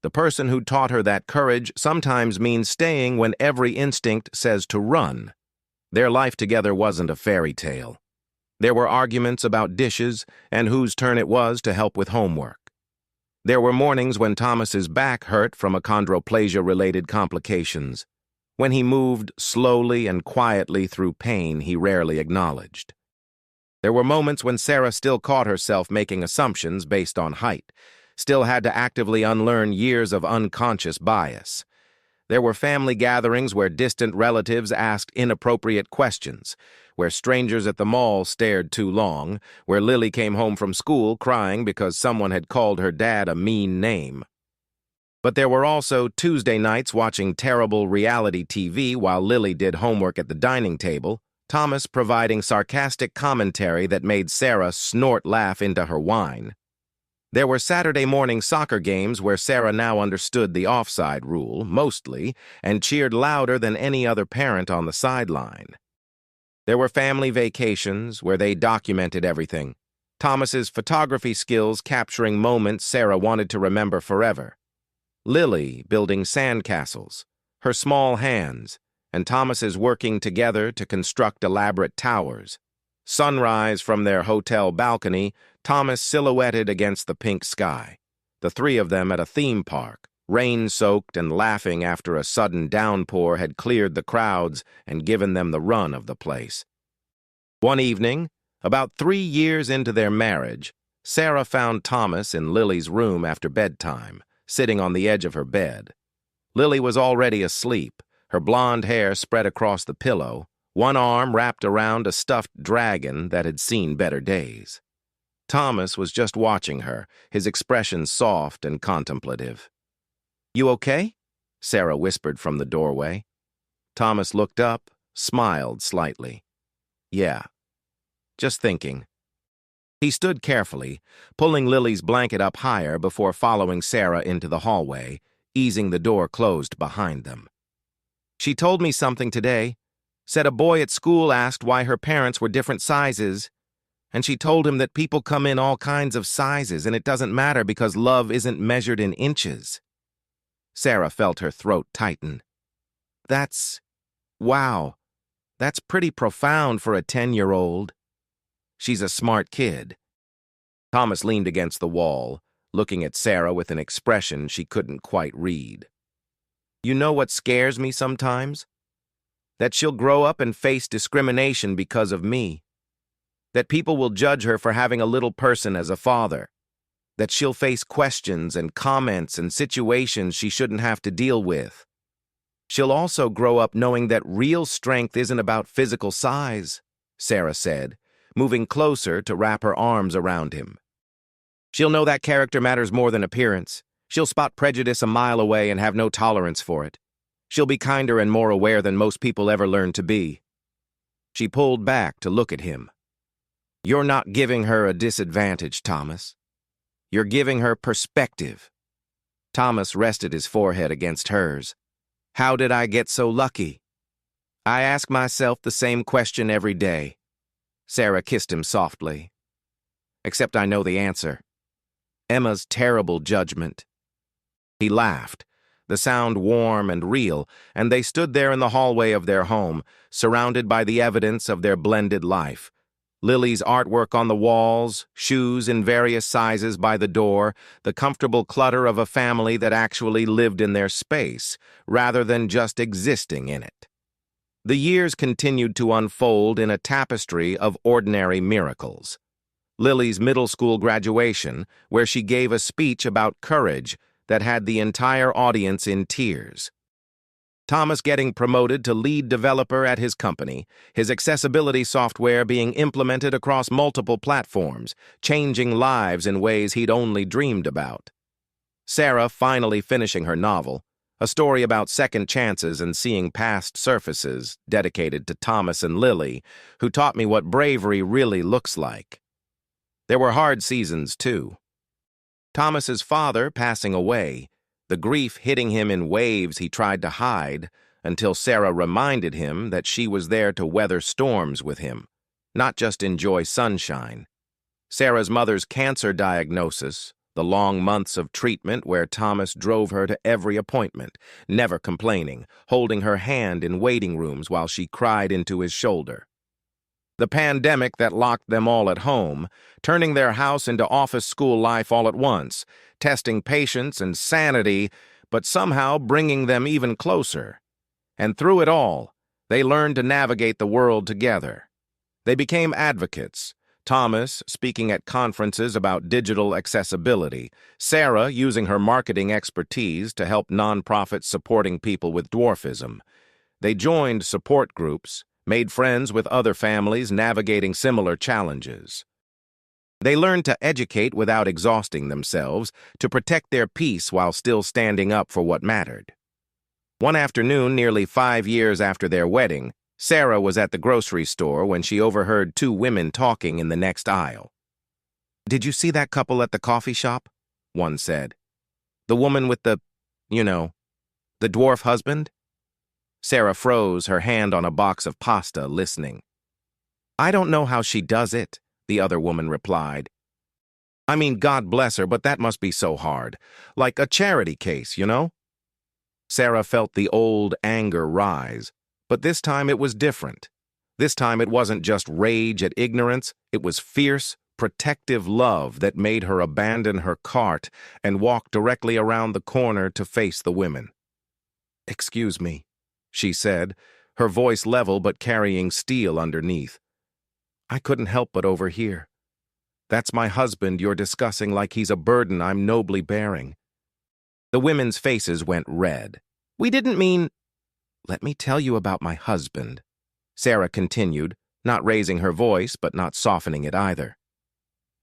the person who taught her that courage sometimes means staying when every instinct says to run. Their life together wasn't a fairy tale. There were arguments about dishes and whose turn it was to help with homework. There were mornings when Thomas's back hurt from achondroplasia-related complications, when he moved slowly and quietly through pain he rarely acknowledged. There were moments when Sarah still caught herself making assumptions based on height, still had to actively unlearn years of unconscious bias. There were family gatherings where distant relatives asked inappropriate questions, where strangers at the mall stared too long, where Lily came home from school crying because someone had called her dad a mean name. But there were also Tuesday nights watching terrible reality TV while Lily did homework at the dining table, Thomas providing sarcastic commentary that made Sarah snort laugh into her wine. There were Saturday morning soccer games where Sarah now understood the offside rule, mostly, and cheered louder than any other parent on the sideline. There were family vacations where they documented everything, Thomas's photography skills capturing moments Sarah wanted to remember forever. Lily building sandcastles, her small hands, and Thomas's working together to construct elaborate towers. Sunrise from their hotel balcony, Thomas silhouetted against the pink sky. The three of them at a theme park, rain-soaked and laughing after a sudden downpour had cleared the crowds and given them the run of the place. One evening, about 3 years into their marriage, Sarah found Thomas in Lily's room after bedtime, sitting on the edge of her bed. Lily was already asleep, her blonde hair spread across the pillow, one arm wrapped around a stuffed dragon that had seen better days. Thomas was just watching her, his expression soft and contemplative. "You okay?" Sarah whispered from the doorway. Thomas looked up, smiled slightly. "Yeah, just thinking." He stood carefully, pulling Lily's blanket up higher before following Sarah into the hallway, easing the door closed behind them. "She told me something today. Said a boy at school asked why her parents were different sizes, and she told him that people come in all kinds of sizes and it doesn't matter because love isn't measured in inches." Sarah felt her throat tighten. Wow, that's pretty profound for a 10-year-old. She's a smart kid. Thomas leaned against the wall, looking at Sarah with an expression she couldn't quite read. "You know what scares me sometimes? That she'll grow up and face discrimination because of me. That people will judge her for having a little person as a father. That she'll face questions and comments and situations she shouldn't have to deal with. She'll also grow up knowing that real strength isn't about physical size," Sarah said, moving closer to wrap her arms around him. "She'll know that character matters more than appearance. She'll spot prejudice a mile away and have no tolerance for it. She'll be kinder and more aware than most people ever learn to be." She pulled back to look at him. "You're not giving her a disadvantage, Thomas. You're giving her perspective." Thomas rested his forehead against hers. "How did I get so lucky?" "I ask myself the same question every day." Sarah kissed him softly. "Except I know the answer. Emma's terrible judgment." He laughed, the sound warm and real, and they stood there in the hallway of their home, surrounded by the evidence of their blended life. Lily's artwork on the walls, shoes in various sizes by the door, the comfortable clutter of a family that actually lived in their space, rather than just existing in it. The years continued to unfold in a tapestry of ordinary miracles. Lily's middle school graduation, where she gave a speech about courage that had the entire audience in tears. Thomas getting promoted to lead developer at his company, his accessibility software being implemented across multiple platforms, changing lives in ways he'd only dreamed about. Sarah finally finishing her novel, a story about second chances and seeing past surfaces, dedicated to Thomas and Lily, who taught me what bravery really looks like. There were hard seasons, too. Thomas's father passing away, the grief hitting him in waves he tried to hide, until Sarah reminded him that she was there to weather storms with him, not just enjoy sunshine. Sarah's mother's cancer diagnosis, the long months of treatment where Thomas drove her to every appointment, never complaining, holding her hand in waiting rooms while she cried into his shoulder. The pandemic that locked them all at home, turning their house into office school life all at once, testing patience and sanity, but somehow bringing them even closer. And through it all, they learned to navigate the world together. They became advocates, Thomas speaking at conferences about digital accessibility, Sarah using her marketing expertise to help nonprofits supporting people with dwarfism. They joined support groups, made friends with other families navigating similar challenges. They learned to educate without exhausting themselves, to protect their peace while still standing up for what mattered. One afternoon, nearly 5 years after their wedding, Sarah was at the grocery store when she overheard 2 women talking in the next aisle. "Did you see that couple at the coffee shop?" one said. "The woman with the dwarf husband?" Sarah froze, her hand on a box of pasta, listening. "I don't know how she does it," the other woman replied. "I mean, God bless her, but that must be so hard. Like a charity case, you know?" Sarah felt the old anger rise, but this time it was different. This time it wasn't just rage at ignorance, it was fierce, protective love that made her abandon her cart and walk directly around the corner to face the women. "Excuse me," she said, her voice level but carrying steel underneath. "I couldn't help but overhear. That's my husband you're discussing like he's a burden I'm nobly bearing." The women's faces went red. "We didn't mean—" "Let me tell you about my husband," Sarah continued, not raising her voice but not softening it either.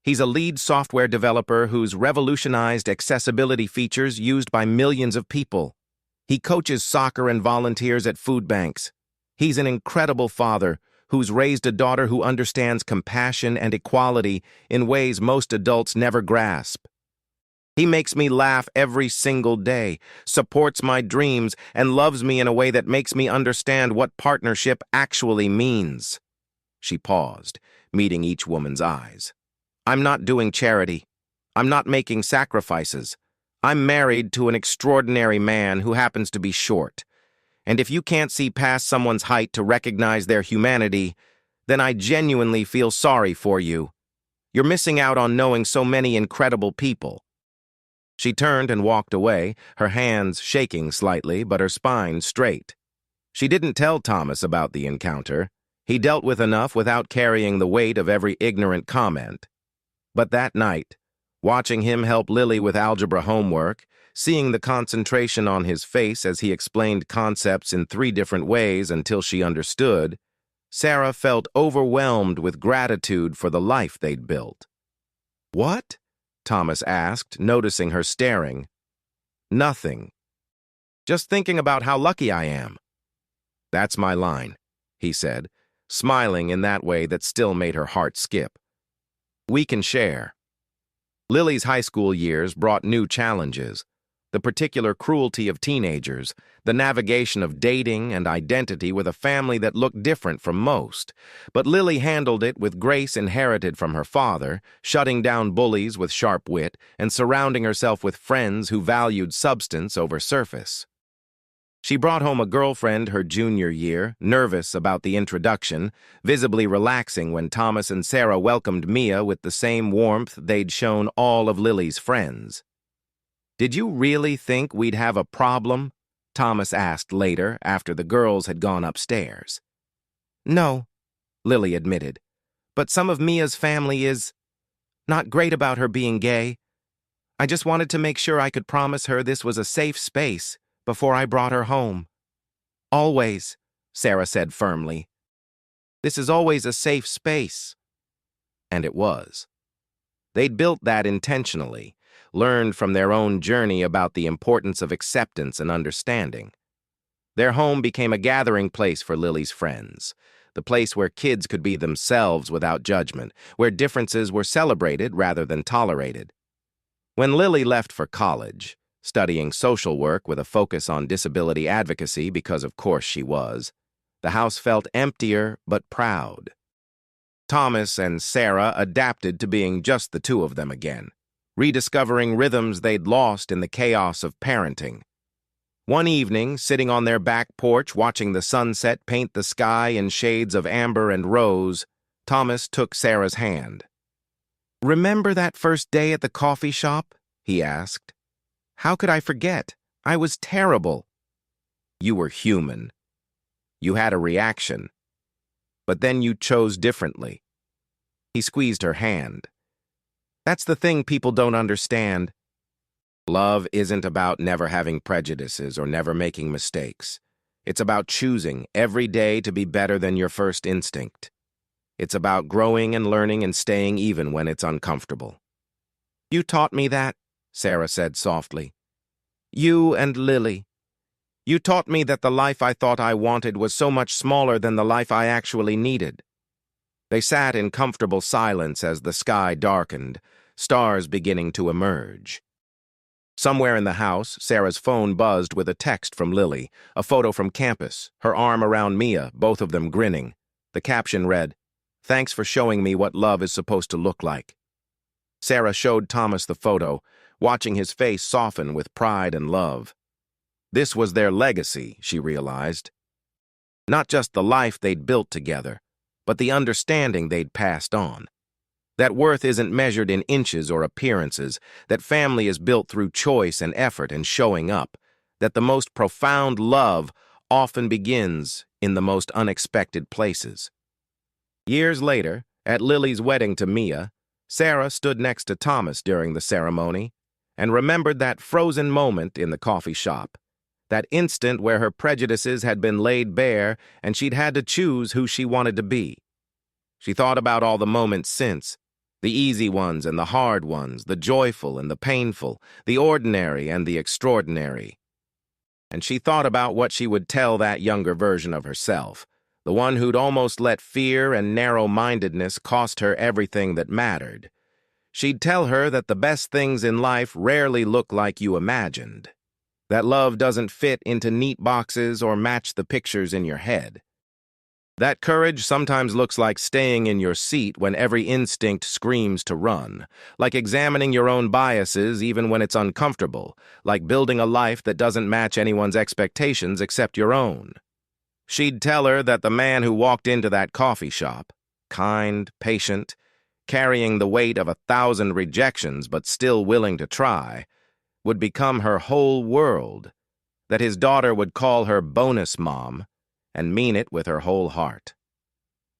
"He's a lead software developer who's revolutionized accessibility features used by millions of people. He coaches soccer and volunteers at food banks. He's an incredible father who's raised a daughter who understands compassion and equality in ways most adults never grasp. He makes me laugh every single day, supports my dreams, and loves me in a way that makes me understand what partnership actually means." She paused, meeting each woman's eyes. "I'm not doing charity. I'm not making sacrifices. I'm married to an extraordinary man who happens to be short. And if you can't see past someone's height to recognize their humanity, then I genuinely feel sorry for you. You're missing out on knowing so many incredible people." She turned and walked away, her hands shaking slightly, but her spine straight. She didn't tell Thomas about the encounter. He dealt with enough without carrying the weight of every ignorant comment. But that night, watching him help Lily with algebra homework, seeing the concentration on his face as he explained concepts in 3 different ways until she understood, Sarah felt overwhelmed with gratitude for the life they'd built. "What?" Thomas asked, noticing her staring. "Nothing. Just thinking about how lucky I am." "That's my line," he said, smiling in that way that still made her heart skip. "We can share." Lily's high school years brought new challenges. the particular cruelty of teenagers, the navigation of dating and identity with a family that looked different from most. But Lily handled it with grace inherited from her father, shutting down bullies with sharp wit and surrounding herself with friends who valued substance over surface. She brought home a girlfriend her junior year, nervous about the introduction, visibly relaxing when Thomas and Sarah welcomed Mia with the same warmth they'd shown all of Lily's friends. "Did you really think we'd have a problem?" Thomas asked later, after the girls had gone upstairs. "No," Lily admitted, "but some of Mia's family is not great about her being gay. I just wanted to make sure I could promise her this was a safe space before I brought her home." "Always," Sarah said firmly. "This is always a safe space." And it was. They'd built that intentionally, learned from their own journey about the importance of acceptance and understanding. Their home became a gathering place for Lily's friends, the place where kids could be themselves without judgment, where differences were celebrated rather than tolerated. When Lily left for college, studying social work with a focus on disability advocacy because of course she was, the house felt emptier but proud. Thomas and Sarah adapted to being just the two of them again, rediscovering rhythms they'd lost in the chaos of parenting. One evening, sitting on their back porch watching the sunset paint the sky in shades of amber and rose, Thomas took Sarah's hand. "Remember that first day at the coffee shop?" he asked. "How could I forget? I was terrible." "You were human. You had a reaction. But then you chose differently." He squeezed her hand. "That's the thing people don't understand. Love isn't about never having prejudices or never making mistakes. It's about choosing every day to be better than your first instinct. It's about growing and learning and staying even when it's uncomfortable." "You taught me that," Sarah said softly. "You and Lily. You taught me that the life I thought I wanted was so much smaller than the life I actually needed." They sat in comfortable silence as the sky darkened, stars beginning to emerge. Somewhere in the house, Sarah's phone buzzed with a text from Lily, a photo from campus, her arm around Mia, both of them grinning. The caption read, "Thanks for showing me what love is supposed to look like." Sarah showed Thomas the photo, watching his face soften with pride and love. This was their legacy, she realized. Not just the life they'd built together, but the understanding they'd passed on. That worth isn't measured in inches or appearances, that family is built through choice and effort and showing up, that the most profound love often begins in the most unexpected places. Years later, at Lily's wedding to Mia, Sarah stood next to Thomas during the ceremony and remembered that frozen moment in the coffee shop, that instant where her prejudices had been laid bare and she'd had to choose who she wanted to be. She thought about all the moments since, the easy ones and the hard ones, the joyful and the painful, the ordinary and the extraordinary. And she thought about what she would tell that younger version of herself, the one who'd almost let fear and narrow-mindedness cost her everything that mattered. She'd tell her that the best things in life rarely look like you imagined, that love doesn't fit into neat boxes or match the pictures in your head. That courage sometimes looks like staying in your seat when every instinct screams to run, like examining your own biases even when it's uncomfortable, like building a life that doesn't match anyone's expectations except your own. She'd tell her that the man who walked into that coffee shop, kind, patient, carrying the weight of 1,000 rejections but still willing to try, would become her whole world, that his daughter would call her bonus mom and mean it with her whole heart.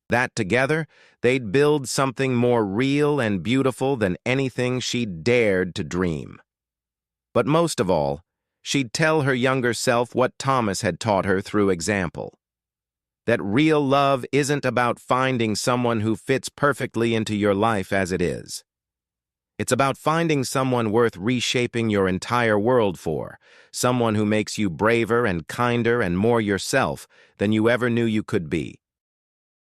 That together, they'd build something more real and beautiful than anything she'd dared to dream. But most of all, she'd tell her younger self what Thomas had taught her through example. That real love isn't about finding someone who fits perfectly into your life as it is. It's about finding someone worth reshaping your entire world for, someone who makes you braver and kinder and more yourself than you ever knew you could be.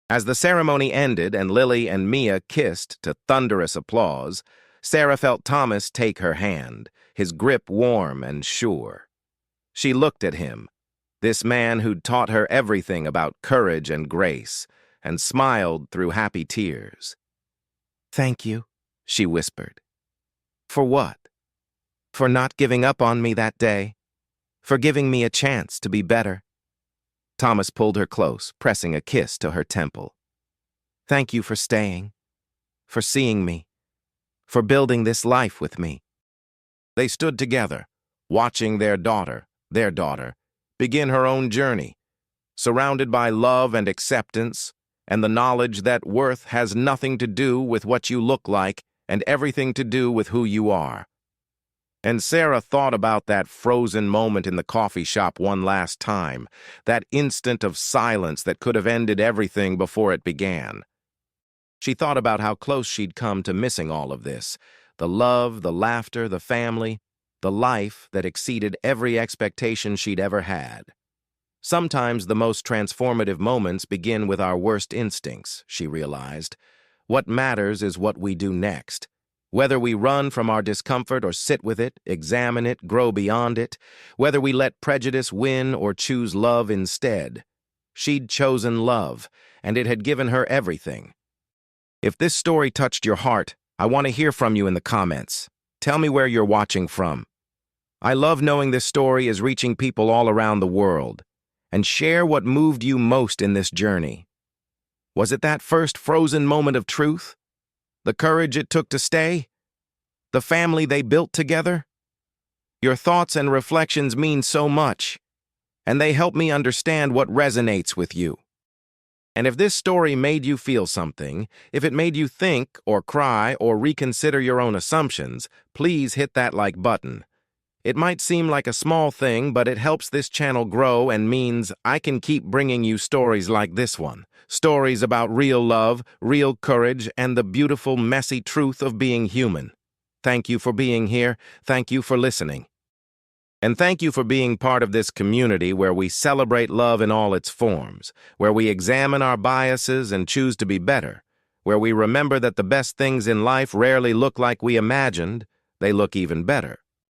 As the ceremony ended and Lily and Mia kissed to thunderous applause, Sarah felt Thomas take her hand, his grip warm and sure. She looked at him, this man who'd taught her everything about courage and grace, and smiled through happy tears. "Thank you," she whispered. "For what? For not giving up on me that day? For giving me a chance to be better?" Thomas pulled her close, pressing a kiss to her temple. "Thank you for staying, for seeing me, for building this life with me." They stood together, watching their daughter, begin her own journey, surrounded by love and acceptance, and the knowledge that worth has nothing to do with what you look like and everything to do with who you are. And Sarah thought about that frozen moment in the coffee shop one last time, that instant of silence that could have ended everything before it began. She thought about how close she'd come to missing all of this, the love, the laughter, the family, the life that exceeded every expectation she'd ever had. Sometimes the most transformative moments begin with our worst instincts, she realized. What matters is what we do next. Whether we run from our discomfort or sit with it, examine it, grow beyond it, whether we let prejudice win or choose love instead. She'd chosen love, and it had given her everything. If this story touched your heart, I want to hear from you in the comments. Tell me where you're watching from. I love knowing this story is reaching people all around the world. And share what moved you most in this journey. Was it that first frozen moment of truth? The courage it took to stay? The family they built together? Your thoughts and reflections mean so much, and they help me understand what resonates with you. And if this story made you feel something, if it made you think or cry or reconsider your own assumptions, please hit that like button. It might seem like a small thing, but it helps this channel grow and means I can keep bringing you stories like this one. Stories about real love, real courage, and the beautiful, messy truth of being human. Thank you for being here. Thank you for listening. And thank you for being part of this community where we celebrate love in all its forms, where we examine our biases and choose to be better, where we remember that the best things in life rarely look like we imagined, they look even better.